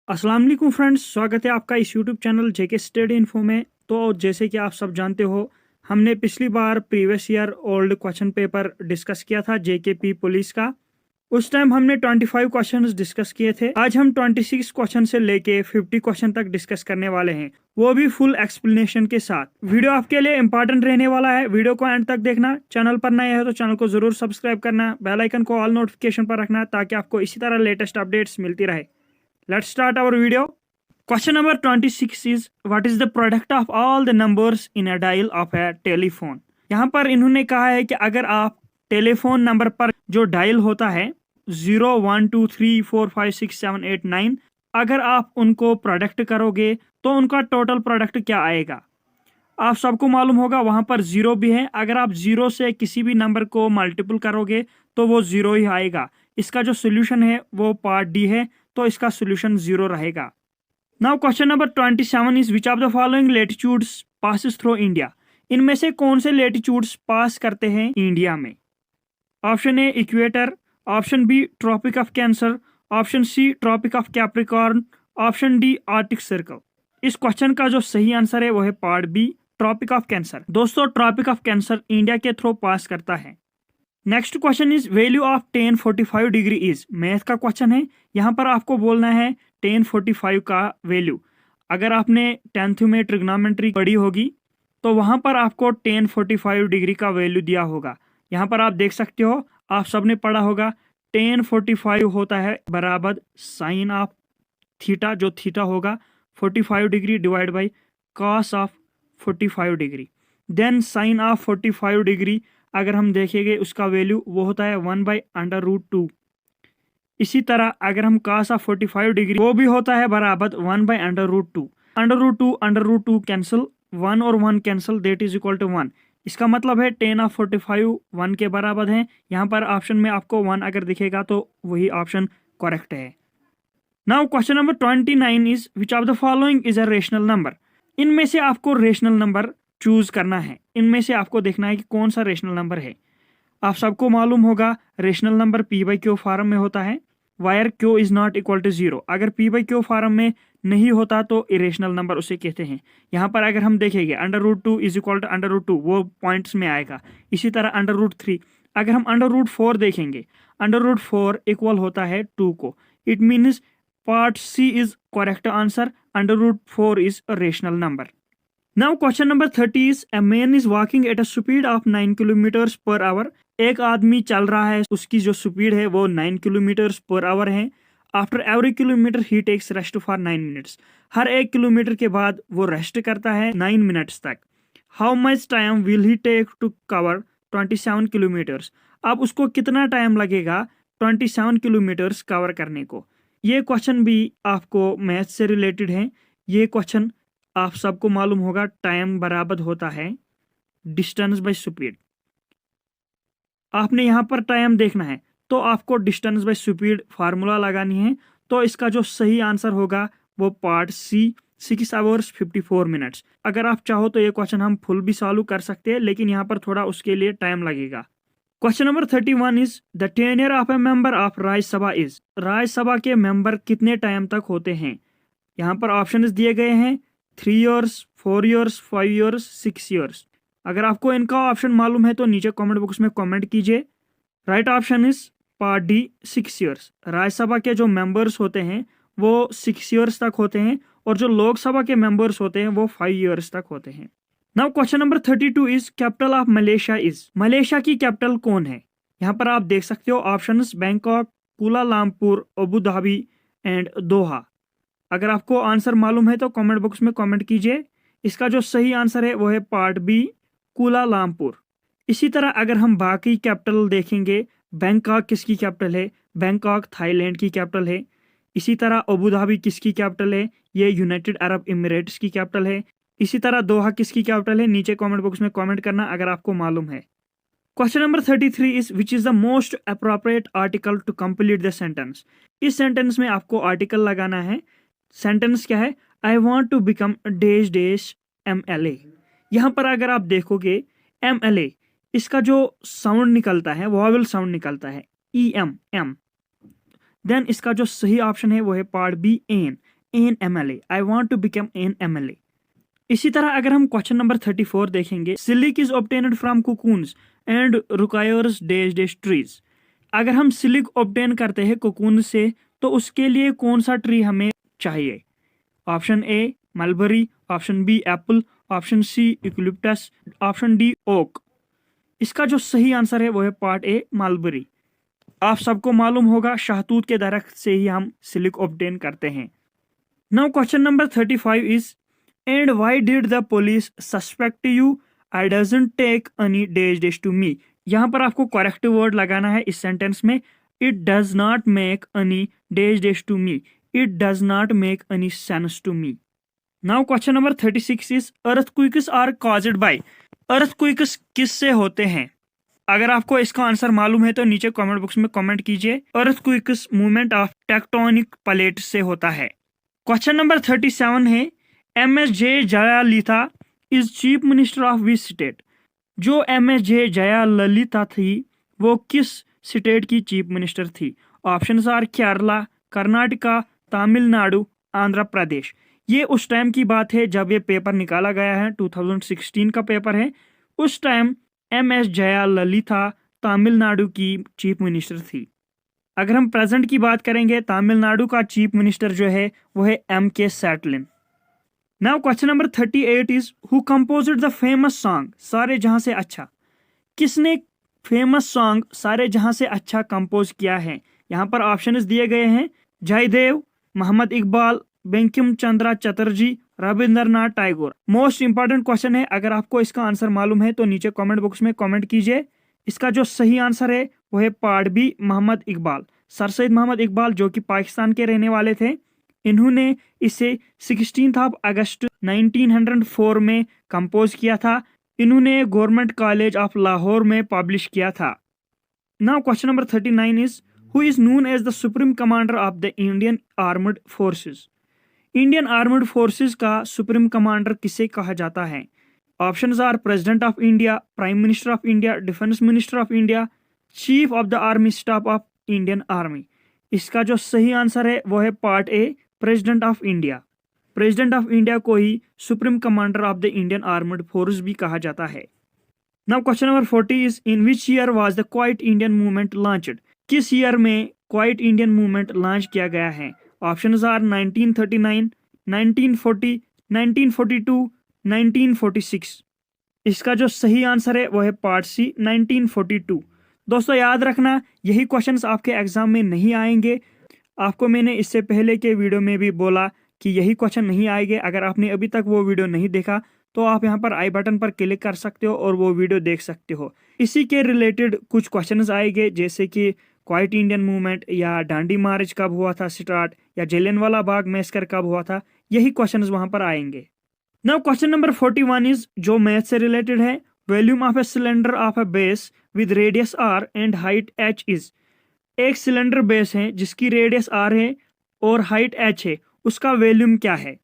अस्सलाम वालेकुम फ्रेंड्स, स्वागत है आपका इस यूट्यूब चैनल जेके स्टडी इन्फो में। तो जैसे कि आप सब जानते हो, हमने पिछली बार previous year old question paper discuss किया था जेकेपी पुलिस का। उस टाइम हमने 25 क्वेश्चंस डिस्कस किए थे। आज हम 26 क्वेश्चन से लेके 50 क्वेश्चन तक डिस्कस करने वाले हैं, वो भी फुल एक्सप्लेनेशन के साथ। वीडियो आपके लिए इंपॉर्टेंट रहने वाला है, वीडियो को एंड तक देखना। चैनल पर नए हो तो चैनल को जरूर सब्सक्राइब करना, बेल आइकन को ऑल नोटिफिकेशन पर रखना ताकि आपको इसी तरह लेटेस्ट अपडेट्स मिलती रहे। Let's start our video. Question number 26 is what is the product of all the numbers in a dial of a telephone? यहाँ पर इन्होंने कहा है कि अगर आप टेलीफोन नंबर पर जो डायल होता है 0 1 2 3 4 5 6 7 8 9, अगर आप उनको प्रोडक्ट करोगे तो उनका टोटल प्रोडक्ट क्या आएगा। आप सबको मालूम होगा वहां पर जीरो भी है। अगर आप जीरो से किसी भी नंबर को मल्टीपल करोगे तो वो जीरो ही आएगा। इसका जो सोल्यूशन है वो पार्ट डी है, तो इसका सोल्यूशन जीरो रहेगा। Now question number 27 is which of the following latitudes passes through India? इनमें से कौन से लेटिट्यूड्स पास करते हैं इंडिया में? Option A equator, option B tropic of cancer, option C tropic of capricorn, option D arctic circle. इस question का जो सही आंसर है वो है part B tropic of cancer. दोस्तों, ट्रॉपिक ऑफ कैंसर इंडिया के थ्रू पास करता है। Next question is value of tan 45 degree is. Math का क्वेश्चन है, यहाँ पर आपको बोलना है tan 45 का वैल्यू। अगर आपने 10th में ट्रिग्नोमेट्री पढ़ी होगी तो वहां पर आपको tan 45 डिग्री का वैल्यू दिया होगा। यहाँ पर आप देख सकते हो, आप सबने पढ़ा होगा tan 45 होता है बराबर साइन ऑफ थीटा, जो थीटा होगा 45 degree divide by cos of 45 degree. Then sine of 45 degree अगर हम देखेंगे उसका वैल्यू वो होता है 1/√2। इसी तरह अगर हम cos ऑफ 45 डिग्री वो भी होता है बराबर 1/√2। √2 कैंसिल, 1 और 1 cancel, that is equal to 1। इसका मतलब है tan ऑफ 45 1 के बराबर है। यहाँ पर ऑप्शन में आपको 1 अगर दिखेगा तो वही ऑप्शन करेक्ट है। Now question number 29 is which of the following is a rational number? इनमें से आपको रेशनल नंबर चूज करना है। इनमें से आपको देखना है कि कौन सा रेशनल नंबर है। आप सबको मालूम होगा रेशनल नंबर p/q फॉर्म में होता है, where q is not equal to 0। अगर p/q फॉर्म में नहीं होता तो इरेशनल नंबर उसे कहते हैं। यहाँ पर अगर हम देखेंगे √2 इज इक्वल टू √2, वो पॉइंट्स में आएगा। इसी तरह √3। अगर हम √4 देखेंगे, √4 इक्वल होता है 2 को। It means part C is correct answer, √4 is a rational number. Now question number 30 is a man is walking at a speed of 9 kilometres per hour. एक आदमी चल रहा है, उसकी जो स्पीड है वो 9 किलोमीटर्स पर आवर है। After every kilometre he takes rest for 9 minutes. हर एक किलोमीटर के बाद वो रेस्ट करता है 9 मिनट्स तक। How much time will he take to cover 27 kilometres? अब उसको कितना टाइम लगेगा 27 किलोमीटर्स कवर करने को? ये क्वेश्चन भी आपको मैथ से रिलेटेड है। ये क्वेश्चन आप सबको मालूम होगा, टाइम बराबर होता है डिस्टेंस बाय स्पीड। आपने यहाँ पर टाइम देखना है तो आपको डिस्टेंस बाय स्पीड फार्मूला लगानी है। तो इसका जो सही आंसर होगा वो पार्ट सी 6 आवर्स 54 मिनट्स। अगर आप चाहो तो ये क्वेश्चन हम फुल भी सॉल्व कर सकते हैं, लेकिन यहाँ पर थोड़ा उसके लिए टाइम लगेगा। Question number 31 is the tenure of A member of Rajya Sabha is. Rajya Sabha के मेंबर कितने टाइम तक होते हैं? यहाँ पर ऑप्शन दिए गए हैं 3 ईयर्स, 4 ईयर्स, 5 ईयर्स, 6 ईयर्स। अगर आपको इनका ऑप्शन मालूम है तो नीचे कमेंट बॉक्स में कमेंट कीजिए। Right option is part D 6 years. Rajya Sabha के जो मेंबर्स होते हैं वो 6 ईयर्स तक होते हैं और जो लोकसभा के मेंबर्स होते हैं वो 5 ईयर्स तक होते हैं। Now question number 32 is capital of Malaysia is. Malaysia की कैपिटल कौन है? यहाँ पर आप देख सकते हो options Bangkok, Kuala Lumpur, Abu Dhabi and Doha. अगर आपको आंसर मालूम है तो कमेंट बॉक्स में कमेंट कीजिए। इसका जो सही आंसर है वो है पार्ट बी कुलालमपुर। इसी तरह अगर हम बाकी कैपिटल देखेंगे, बैंकॉक किसकी कैपिटल है? बैंकॉक थाईलैंड की कैपिटल है। इसी तरह अबू धाबी किसकी कैपिटल है? ये यूनाइटेड अरब एमिरेट्स की कैपिटल है। इसी तरह दोहा किसकी कैपिटल है? नीचे कमेंट बॉक्स में कमेंट करना अगर आपको मालूम है। Question number 33 is which is the most appropriate article to complete the sentence. इस सेंटेंस में आपको आर्टिकल लगाना है। सेंटेंस क्या है? I want to become dash dash MLA। यहाँ पर अगर आप देखोगे MLA, इसका जो साउंड निकलता है वॉवल साउंड निकलता है EM M। देन इसका जो सही ऑप्शन है वो है part B an MLA। I want to become an MLA। इसी तरह अगर हम क्वेश्चन नंबर 34 देखेंगे, silk is obtained from cocoons and requires dash dash trees. अगर हम सिल्क ऑब्टेन करते हैं कोकून से तो उसके लिए कौन सा ट्री हमें चाहिए? Option A mulberry, option B apple, option C eucalyptus, option D oak. इसका जो सही आंसर है वो है पार्ट ए मलबरी। आप सबको मालूम होगा शहतूत के दरख्त से ही हम सिल्क ऑब्टेन करते हैं। Now question number 35 is and why did the police suspect you? I doesn't take any dash dash to me. यहाँ पर आपको करेक्ट वर्ड लगाना है इस सेंटेंस में। It does not make any dash dash to me, it does not make any sense to me. Now question number 36 is earthquakes are caused by. Earthquakes किससे होते हैं? अगर आपको इसका आंसर मालूम है तो नीचे कमेंट बॉक्स में कमेंट कीजिए। Earthquakes movement of tectonic plate से होता है। क्वेश्चन नंबर 37 है MSJ Jayalalithaa is chief minister of which state. जो MSJ जयाललिता थी वो किस स्टेट की चीफ मिनिस्टर थी? Options are Kerala, Karnataka, Tamil Nadu, Andhra Pradesh. ये उस टाइम की बात है जब ये पेपर निकाला गया है, 2016 का पेपर है। उस टाइम MS जयाललिता तमिलनाडु की चीफ मिनिस्टर थी। अगर हम प्रेजेंट की बात करेंगे, तमिलनाडु का चीफ मिनिस्टर जो है वो है MK Stalin. Now question number 38 is who composed the famous song सारे जहां से अच्छा। किसने फेमस सॉन्ग सारे जहां से अच्छा कंपोज किया है? यहाँ पर ऑप्शंस दिए गए हैं, Jaidev, Mohammad Iqbal, Bankim Chandra Chatterjee, Rabindranath Tagore. Most important question है, अगर आपको इसका आंसर मालूम है तो नीचे कमेंट बॉक्स में कमेंट कीजिए। इसका जो सही आंसर है वो है part B Mohammad Iqbal. Sir Syed Mohammad Iqbal जो कि पाकिस्तान के रहने वाले थे, इन्होंने इसे 16 अगस्त 1904 में कंपोज किया था। इन्होंने गवर्नमेंट कॉलेज ऑफ लाहौर में पब्लिश किया था। Now question number 39 is who is known as the supreme commander of the Indian armed forces. Indian armed forces का सुप्रीम कमांडर किसे कहा जाता है? Options are president of India, prime minister of India, defence minister of India, chief of the army staff of Indian army. इसका जो सही answer है वो है part A president of India. President of India को ही supreme commander of the Indian armed force भी कहा जाता है। Now question number 40 is in which year was the quit Indian movement launched. किस ईयर में क्वाइट इंडियन मूवमेंट लॉन्च किया गया है? Options are 1939, 1940, 1942, 1946। इसका जो सही आंसर है वो है पार्ट सी 1942। दोस्तों याद रखना, यही क्वेश्चंस आपके एग्जाम में नहीं आएंगे। आपको मैंने इससे पहले के वीडियो में भी बोला कि यही क्वेश्चन नहीं आएंगे। अगर आपने अभी तक वो वीडियो नहीं देखा तो आप यहाँ पर आई बटन पर क्लिक कर सकते हो और वो वीडियो देख सकते हो। इसी के रिलेटेड कुछ क्वेश्चंस आएंगे, जैसे कि क्वाइट इंडियन मूवमेंट या डांडी मार्च कब हुआ था स्टार्ट, या जलियांवाला बाग मैसकर कब हुआ था। यही क्वेश्चंस वहां पर आएंगे। नाउ क्वेश्चन नंबर 41 इज जो मैथ से रिलेटेड है। Volume of a cylinder of A base with radius R and height H is. एक सिलेंडर बेस है जिसकी रेडियस R है और हाइट H है, उसका वॉल्यूम क्या है?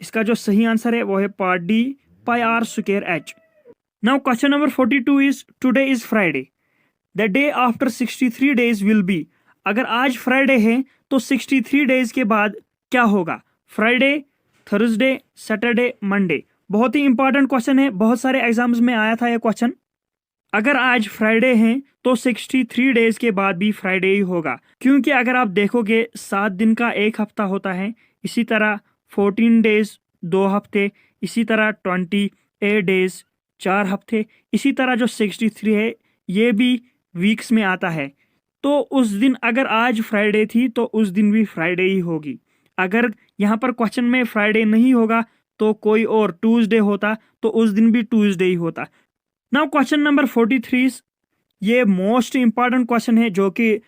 इसका जो सही आंसर है वो है part D pi R square H। Now question number 42 is today is Friday, the day after 63 days will be. अगर आज फ्राइडे है तो 63 डेज के बाद क्या होगा? Friday, Thursday, Saturday, Monday. बहुत ही इंपॉर्टेंट क्वेश्चन है, बहुत सारे एग्जाम्स में आया था यह क्वेश्चन। अगर आज फ्राइडे है तो 63 डेज के बाद भी फ्राइडे ही होगा, क्योंकि अगर आप देखोगे 7 दिन का एक हफ्ता होता है, इसी तरह 14 डेज 2 हफ्ते, इसी तरह 28 डेज 4 हफ्ते, इसी तरह जो 63 है ये भी वीक्स में आता है। तो उस दिन अगर आज फ्राइडे थी तो उस दिन भी फ्राइडे ही होगी। अगर यहाँ पर क्वेश्चन में फ्राइडे नहीं होगा तो कोई और ट्यूसडे होता तो उस दिन भी ट्यूसडे ही होता। नाउ क्वेश्चन नंबर 43, ये मोस्ट इंपॉर्टेंट क्वेश्चन है जो कि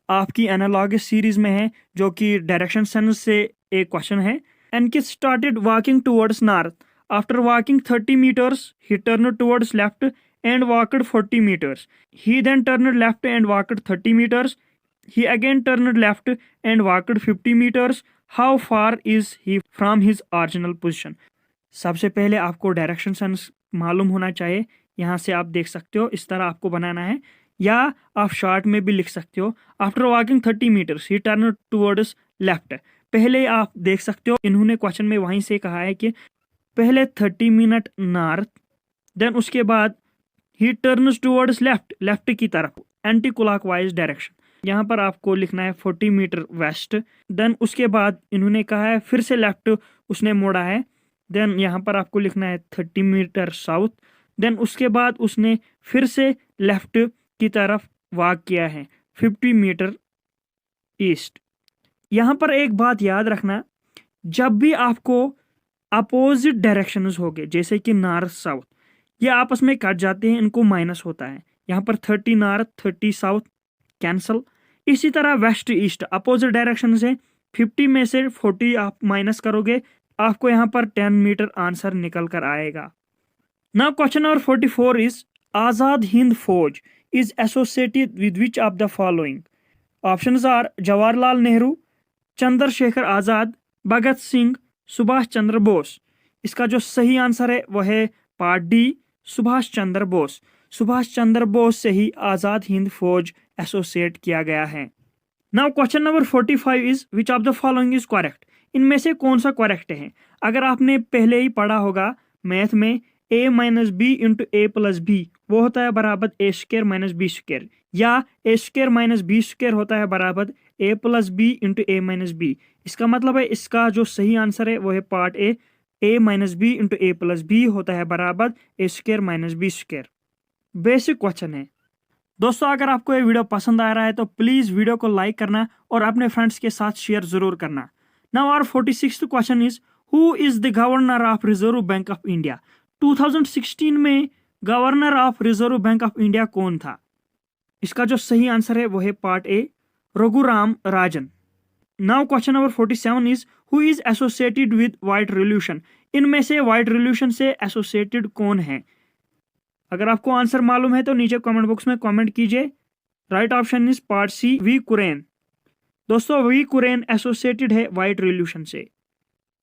आपकी एनालॉगस सीरीज में है, जो कि डायरेक्शन सेंस से एक क्वेश्चन है। एनकिस started walking towards north, after walking 30 meters he turned towards left and walked 40 meters. He then turned left and walked 30 meters. He again turned left and walked 50 meters. How far is he from his original position? सबसे पहले आपको direction sense मालूम होना चाहिए। यहाँ से आप देख सकते हो, इस तरह आपको बनाना है। या आप शॉर्ट में भी लिख सकते हो। After walking 30 metres he turn towards left. पहले आप देख सकते हो इन्होंने क्वेश्चन में वहीं से कहा है कि पहले 30 मिनट नॉर्थ, देन उसके बाद ही टर्न्स टुवर्ड्स लेफ्ट, लेफ्ट की तरफ, एंटी क्लॉकवाइज डायरेक्शन। यहाँ पर आपको लिखना है 40 मीटर वेस्ट। देन उसके बाद इन्होंने कहा है फिर से लेफ्ट उसने मोड़ा है। देन यहाँ पर आपको लिखना है 30 मीटर साउथ। देन उसके बाद उसने फिर से लेफ्ट की तरफ वॉक किया है 50 मीटर ईस्ट। यहाँ पर एक बात याद रखना, जब भी आपको अपोजिट डायरेक्शंस होंगे जैसे कि नॉर्थ साउथ, ये आपस में कट जाते हैं, इनको माइनस होता है। यहाँ पर 30 नॉर्थ 30 साउथ कैंसल। इसी तरह वेस्ट ईस्ट अपोजिट डायरेक्शन से 50 में से 40 आप माइनस करोगे, आपको यहाँ पर 10 मीटर आंसर निकल कर आएगा। Now question number 44 is Azad Hind Fauj is associated with which of the following. Options are Jawaharlal Nehru, Chandrashekhar Azad, Bhagat Singh, Subhash Chandra Bose. इसका जो सही आंसर है वह है पार्ट डी, सुभाष चंद्र बोस। सुभाष चंद्र बोस से ही आजाद हिंद फौज एसोसिएट किया गया है। Now question number 45 is which of the following is correct. इनमें से कौन सा करेक्ट है। अगर आपने पहले ही पढ़ा होगा मैथ में a minus B into A plus B वो होता है बराबर A square minus B square, या A square minus B square होता है बराबर A plus B into A minus B. इसका मतलब है इसका जो सही आंसर है वो है part A minus B into A plus B होता है बराबर A square minus B square. Basic question है दोस्तों। अगर आपको ये वीडियो पसंद आ रहा है तो प्लीज वीडियो को लाइक करना और अपने फ्रेंड्स के साथ शेयर जरूर करना। Now our 46th question is who is the governor of reserve bank of India. 2016 में governor of reserve bank of India कौन था। इसका जो सही आंसर है वो है part A Raghuram Rajan. Now question number 47 is who is associated with white revolution. इनमें से व्हाइट रिवॉल्यूशन से एसोसिएटेड कौन है। अगर आपको आंसर मालूम है तो नीचे कमेंट बॉक्स में कमेंट कीजिए। Right option is part C V Kurien. दोस्तों वी कुरैन एसोसिएटेड है व्हाइट रिवॉल्यूशन से।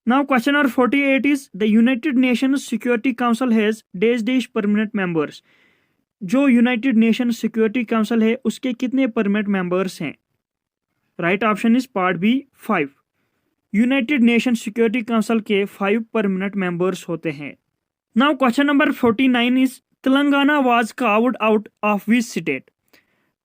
Now question number 48 is the United Nations Security Council has these permanent members. जो यूनाइटेड नेशन सिक्योरिटी काउंसिल है उसके कितने परमानेंट मेंबर्स हैं। Right option is part B 5। United Nation Security Council के 5 permanent members होते हैं। Now question number 49 is Telangana was carved out of which state.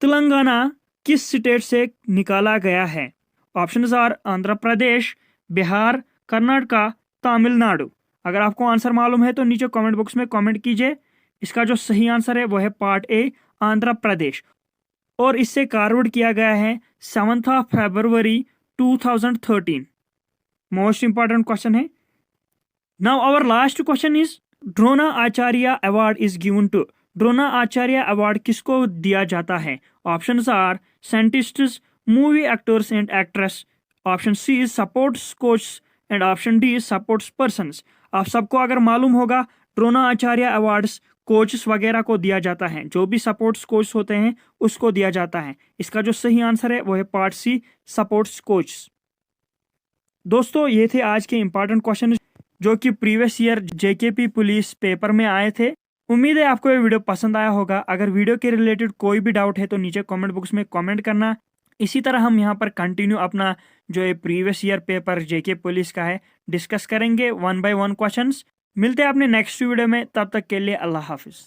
Telangana किस state से निकाला गया है। Options are Andhra Pradesh, Bihar, Karnataka, Tamil Nadu. अगर आपको आंसर मालूम है तो नीचे कमेंट बॉक्स में कमेंट कीजिए। इसका जो सही आंसर है वो है पार्ट ए आंध्र प्रदेश, और इससे कार्व्ड किया गया है 7 फरवरी 2013। मोस्ट इंपॉर्टेंट क्वेश्चन है। Now our last question is Dronacharya award is given to. Dronacharya award किसको दिया जाता है। Options are scientists, movie actors and actress. Option C is sports coach and option D is sports persons. आप सबको अगर मालूम होगा द्रोणा आचार्य अवार्ड्स कोचेस वगैरह को दिया जाता है, जो भी सपोर्ट्स कोच होते हैं उसको दिया जाता है। इसका जो सही आंसर है वो है पार्ट सी सपोर्ट्स कोच। दोस्तों ये थे आज के इंपॉर्टेंट क्वेश्चन जो कि previous year JKP police paper में आए थे। उम्मीद है आपको ये वीडियो पसंद आया होगा। अगर वीडियो के रिलेटेड कोई भी डाउट है तो नीचे कमेंट बॉक्स में कमेंट करना। इसी तरह हम यहाँ पर कंटिन्यू अपना जो ये प्रीवियस ईयर पेपर जेके पुलिस का है डिस्कस करेंगे 1 by 1 क्वेश्चंस। मिलते हैं अपने नेक्स्ट वीडियो में, तब तक के लिए अल्लाह हाफिज।